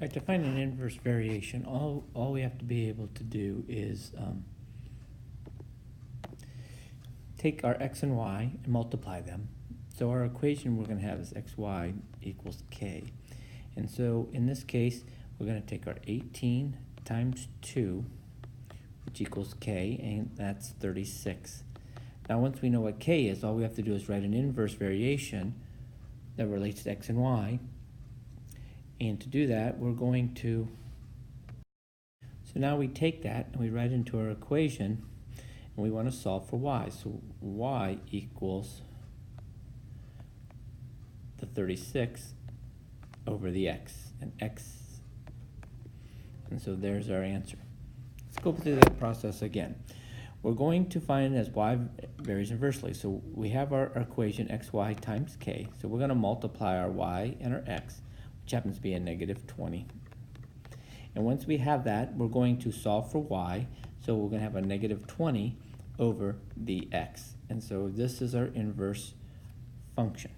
Right, to find an inverse variation, all we have to be able to do is take our x and y and multiply them. So our equation we're going to have is xy equals k. And so in this case, we're going to take our 18 times 2, which equals k, and that's 36. Now once we know what k is, all we have to do is write an inverse variation that relates to x and y. And to do that, we're going to, so now we take that and we write into our equation, and we want to solve for y. So y equals the 36 over the x, and so there's our answer. Let's go through that process again. We're going to find as y varies inversely. So we have our equation xy times k. So we're going to multiply our y and our x, which happens to be a negative 20. And once we have that, we're going to solve for y. So we're going to have a negative 20 over the x. And so this is our inverse function.